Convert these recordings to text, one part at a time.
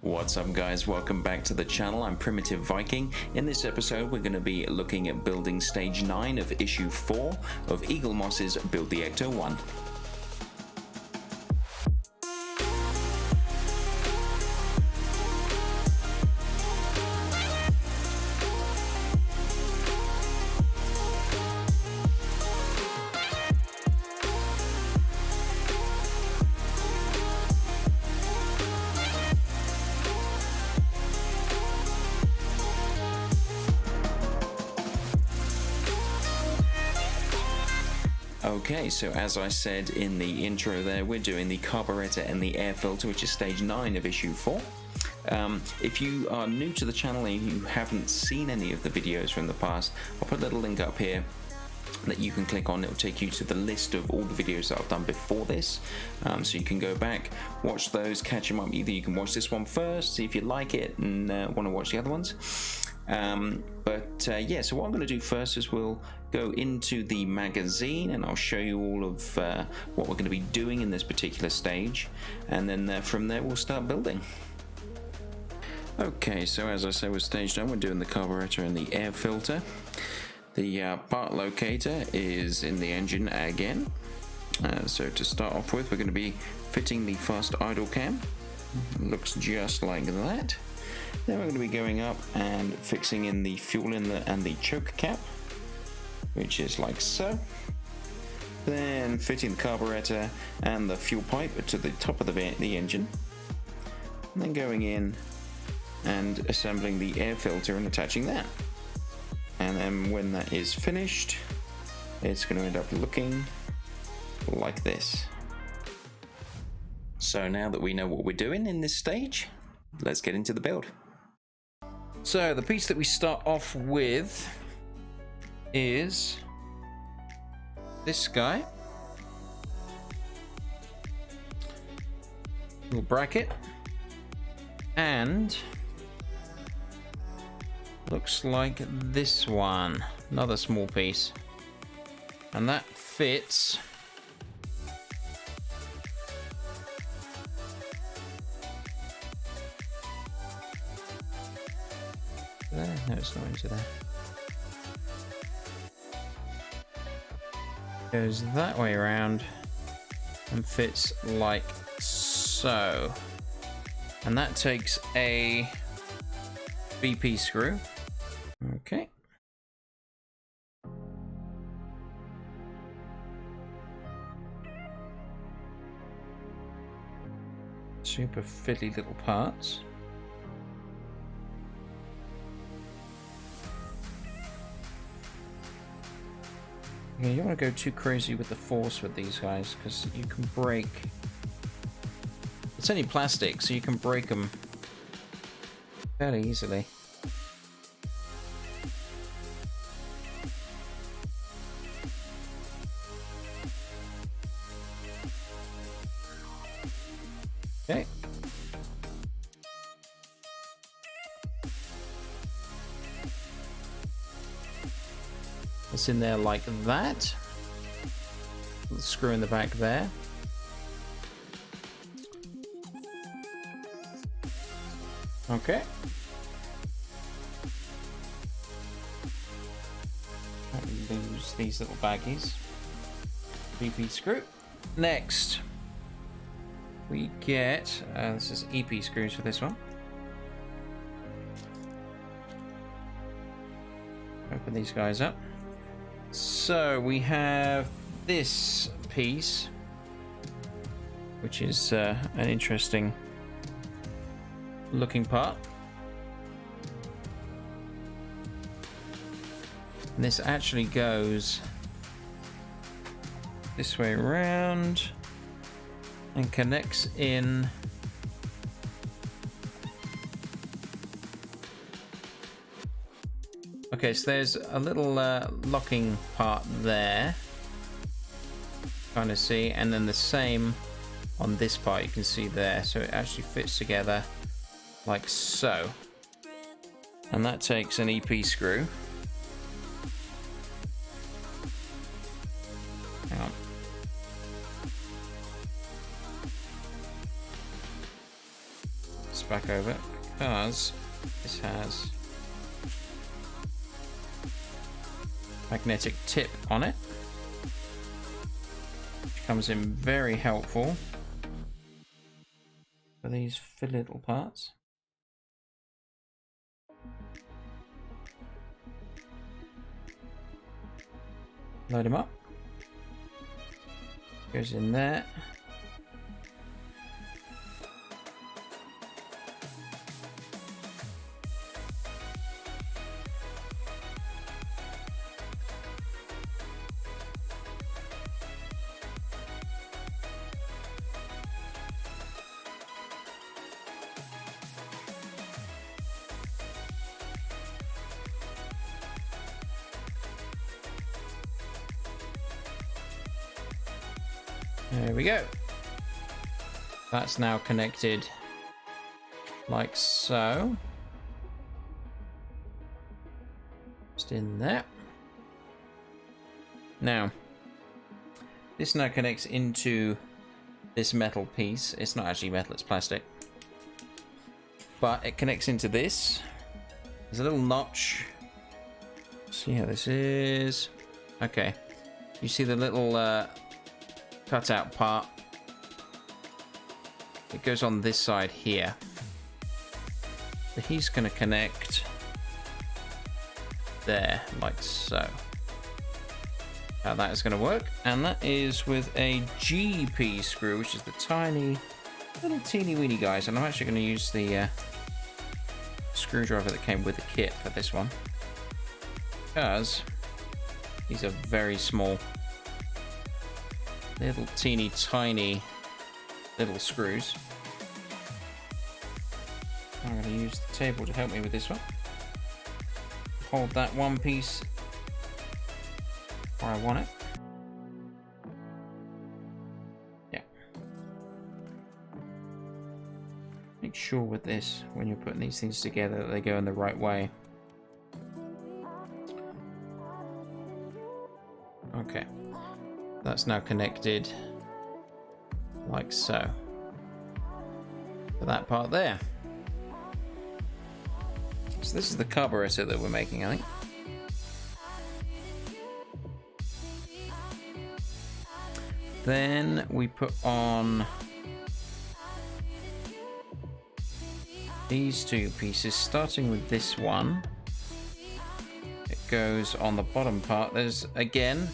What's up guys, welcome back to the channel. I'm Primitive Viking. In this episode we're going to be looking at building stage 9 of issue 4 of Eaglemoss's Build the Ecto 1. Okay, so as I said in the intro there, we're doing the carburetor and the air filter, which is stage 9 of issue 4. If you are new to the channel and you haven't seen any of the videos from the past, I'll put a little link up here that you can click on. It will take you to the list of all the videos that I've done before this, so you can go back, watch those, catch them up. Either you can watch this one first, see if you like it, and want to watch the other ones. Yeah, so what I'm going to do first is we'll go into the magazine and I'll show you all of what we're going to be doing in this particular stage, and then from there we'll start building. Okay, so as I said, with stage 9 we're doing the carburetor and the air filter. The part locator is in the engine again. So to start off with, we're going to be fitting the fast idle cam. Looks just like that. Then we're going to be going up and fixing in the fuel inlet and the choke cap, which is like so. Then fitting the carburetor and the fuel pipe to the top of the engine. And then going in and assembling the air filter and attaching that. And then when that is finished, it's going to end up looking like this. So now that we know what we're doing in this stage, let's get into the build. So the piece that we start off with is this guy. Little bracket. And looks like this one. Another small piece. And that fits there. No, it's not into there. Goes that way around and fits like so. And that takes a BP screw. Okay. Super fiddly little parts. Yeah, you don't want to go too crazy with the force with these guys, because you can break. It's only plastic, so you can break them fairly easily. Okay. It's in there like that. Little screw in the back there. Okay. Don't lose these little baggies. BP screw. Next, we get this is EP screws for this one. Open these guys up. So we have this piece, which is an interesting looking part. And this actually goes this way around and connects in okay, so there's a little locking part there, kind of see, and then the same on this part you can see there, so it actually fits together like so. And that takes an EP screw. Hang on. back over because this has magnetic tip on it, which comes in very helpful for these fiddly little parts. Load him up. Goes in there. There we go. That's now connected like so. Just in there. Now, this now connects into this metal piece. It's not actually metal, it's plastic. But it connects into this. There's a little notch. See how this is. Okay. You see the little cutout part. It goes on this side here. So he's going to connect there, like so. How that is going to work, and that is with a GP screw, which is the tiny, little teeny weeny guys. And I'm actually going to use the screwdriver that came with the kit for this one, because these are very small. Little teeny tiny little screws. I'm going to use the table to help me with this one. Hold that one piece where I want it. Yeah. Make sure with this, when you're putting these things together, that they go in the right way. Okay. That's now connected like so. For that part there. So this is the carburetor that we're making, I think. Then we put on these two pieces, starting with this one. It goes on the bottom part. There's, again,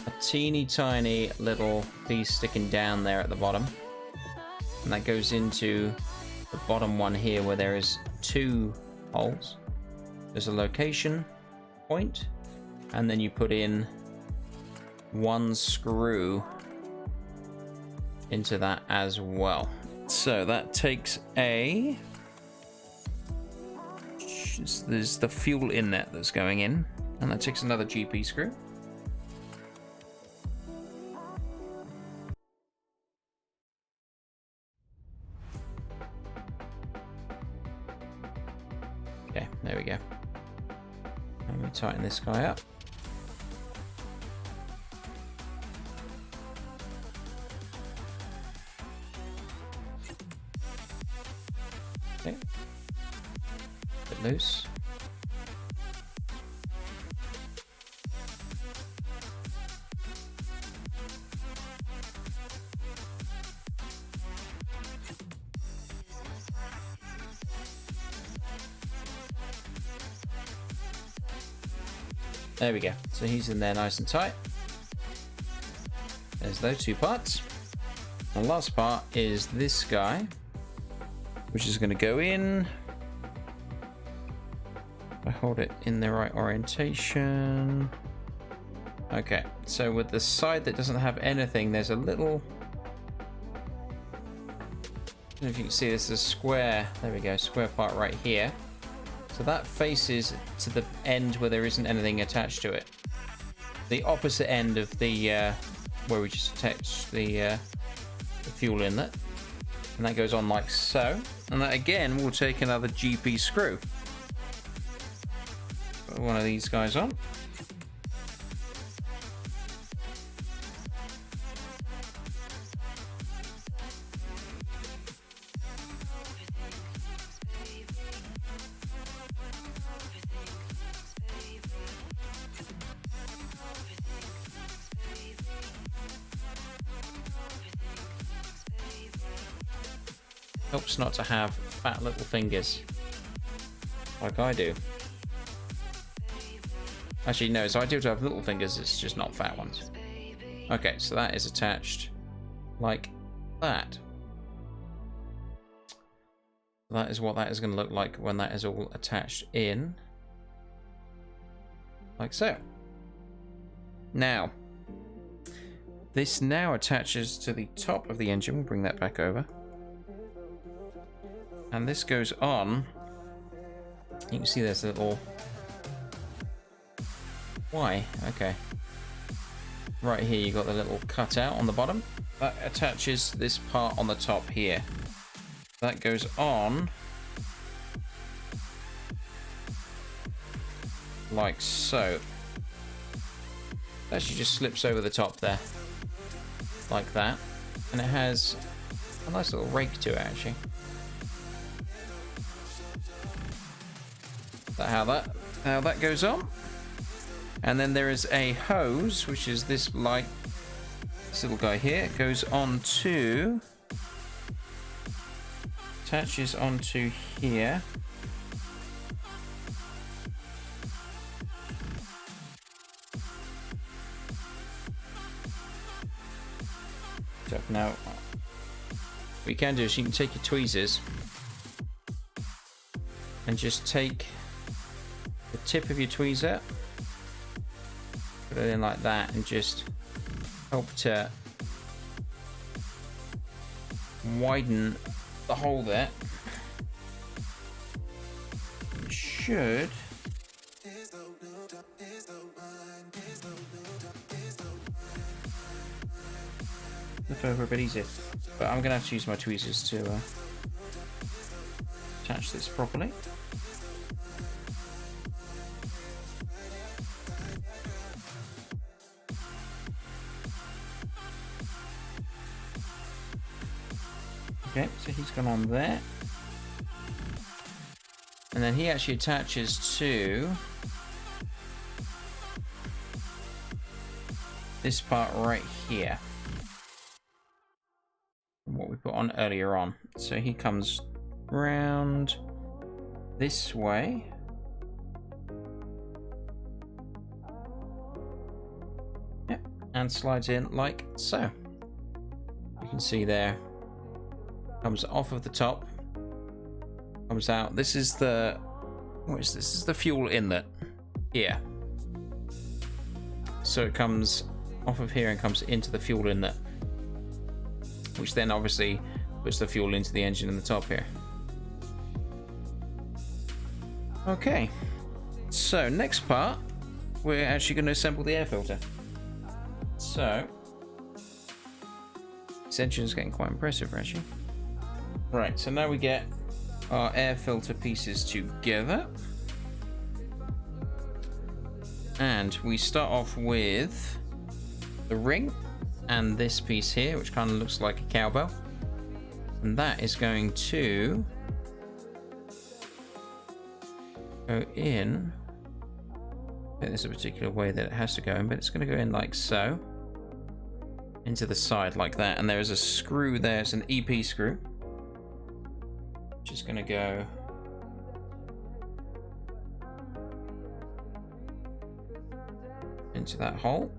a teeny tiny little piece sticking down there at the bottom, and that goes into the bottom one here where there is two holes. There's a location point, and then you put in one screw into that as well. So that takes a, there's the fuel inlet that's going in, and that takes another GP screw. Okay, there we go. And we tighten this guy up. Okay. Bit loose. There we go. So he's in there nice and tight. There's those two parts. The last part is this guy, which is going to go in. I hold it in the right orientation. Okay, so with the side that doesn't have anything, there's a little, I don't know if you can see this, is a square, there we go, square part right here. So that faces to the end where there isn't anything attached to it. The opposite end of the, where we just attach the fuel inlet. And that goes on like so. And that again will take another GP screw. Put one of these guys on. Helps not to have fat little fingers like I do. Actually, no, it's ideal to have little fingers, it's just not fat ones. Okay, so that is attached like that. That is what that is going to look like when that is all attached in. Like so. Now, this now attaches to the top of the engine. We'll bring that back over. And this goes on. You can see there's a little... Why? Okay. Right here you got the little cutout on the bottom. That attaches this part on the top here. That goes on like so. It actually just slips over the top there. Like that. And it has a nice little rake to it actually. Is that how that goes on? And then there is a hose, which is this light, this little guy here. It goes on to, attaches onto here. So now, what you can do is you can take your tweezers and just take the tip of your tweezer, put it in like that, and just help to widen the hole there. It should flip over a bit easier, but I'm gonna have to use my tweezers to attach this properly. Okay, so he's gone on there. And then he actually attaches to this part right here. What we put on earlier on. So he comes round this way. Yep, and slides in like so. You can see there. Comes off of the top, comes out. This is the, what is this? This is the fuel inlet here. So it comes off of here and comes into the fuel inlet, which then obviously puts the fuel into the engine in the top here. Okay, so next part, we're actually going to assemble the air filter. So this engine is getting quite impressive actually. Right, so now we get our air filter pieces together. And we start off with the ring and this piece here, which kind of looks like a cowbell. And that is going to go in. I think there's a particular way that it has to go in, but it's going to go in like so. Into the side like that. And there is a screw there, it's an EP screw. Just gonna go into that hole,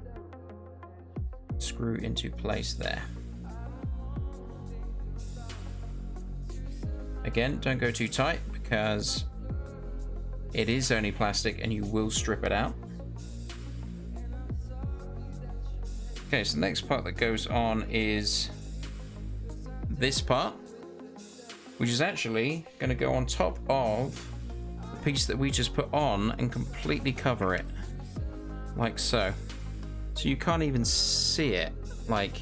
screw into place there. Again, don't go too tight because it is only plastic and you will strip it out. Okay, so the next part that goes on is this part, which is actually going to go on top of the piece that we just put on and completely cover it, like so. So you can't even see it. Like,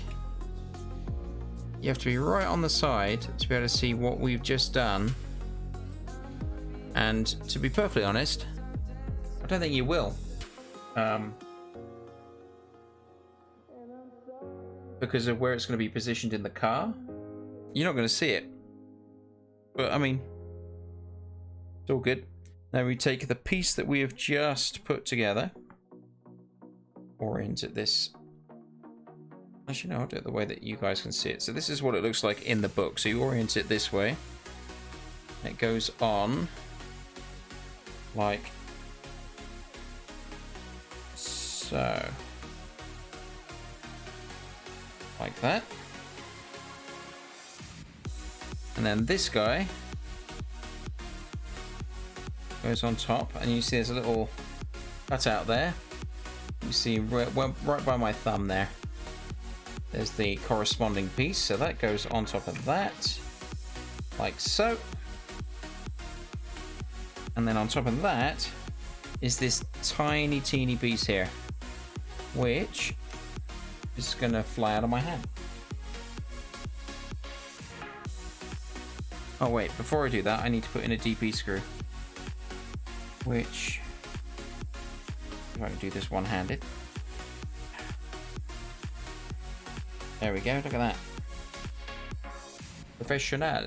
you have to be right on the side to be able to see what we've just done. And to be perfectly honest, I don't think you will. Because of where it's going to be positioned in the car, you're not going to see it. But I mean, it's all good. Now we take the piece that we have just put together, orient it this Actually, no, I'll do it the way that you guys can see it. So this is what it looks like in the book. So you orient it this way. It goes on like so. Like that. And then this guy goes on top, and you see there's a little cutout there. You see right by my thumb there. There's the corresponding piece, so that goes on top of that, like so. And then on top of that is this tiny, teeny piece here, which is going to fly out of my hand. Oh wait, before I do that, I need to put in a DP screw, which, if I can do this one-handed. There we go, look at that. Professional.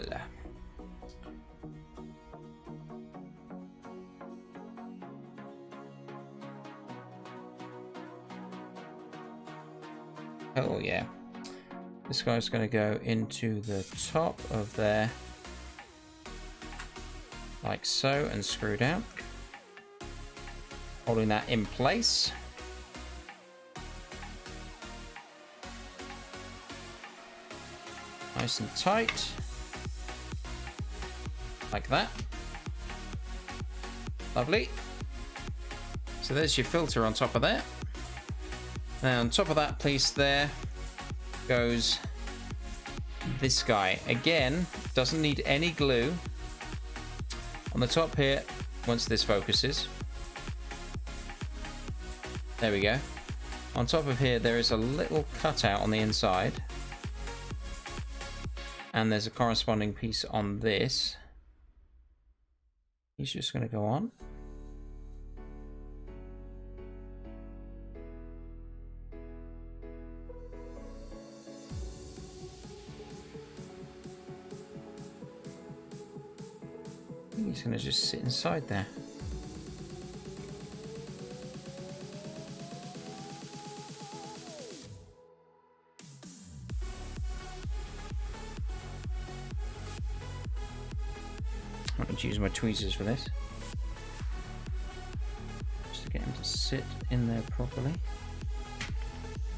Oh yeah. This guy's going to go into the top of there, like so, and screw down. Holding that in place. Nice and tight. Like that. Lovely. So there's your filter on top of there. Now on top of that piece there goes this guy. Again, doesn't need any glue. On the top here, once this focuses. There we go. On top of here, there is a little cutout on the inside. And there's a corresponding piece on this. He's just going to go on. I think he's going to just sit inside there. I'm going to use my tweezers for this, just to get him to sit in there properly.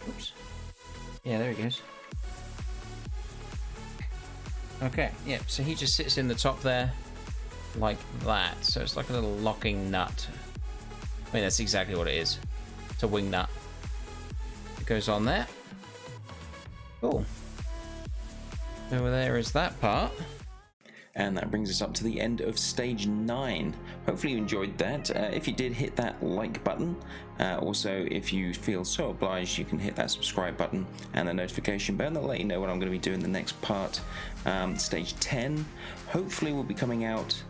Oops. Yeah, there he goes. Okay, yeah, so he just sits in the top there like that. So it's like a little locking nut. I mean, that's exactly what it is. It's a wing nut. It goes on there. Cool. Over there is that part. And that brings us up to the end of stage 9. Hopefully you enjoyed that. If you did, hit that like button. Also, if you feel so obliged, you can hit that subscribe button and the notification bell. That'll let you know when I'm going to be doing the next part. Stage 10 hopefully will be coming out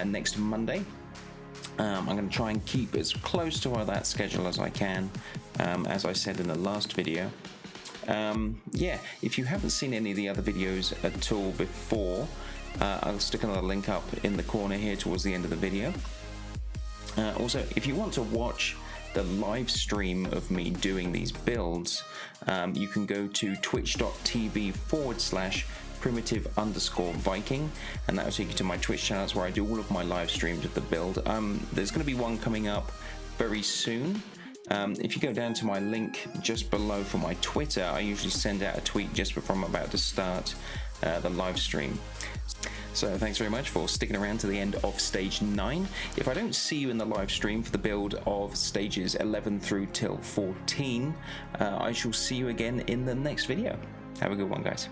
next Monday. I'm going to try and keep as close to that schedule as I can, as I said in the last video. Yeah, if you haven't seen any of the other videos at all before, I'll stick another link up in the corner here towards the end of the video. Also, if you want to watch the live stream of me doing these builds, you can go to twitch.tv/primitive_Viking, and that will take you to my Twitch channels where I do all of my live streams of the build. There's going to be one coming up very soon. If you go down to my link just below for my Twitter, I usually send out a tweet just before I'm about to start the live stream. So thanks very much for sticking around to the end of stage 9. If I don't see you in the live stream for the build of stages 11 through till 14, I shall see you again in the next video. Have a good one, guys.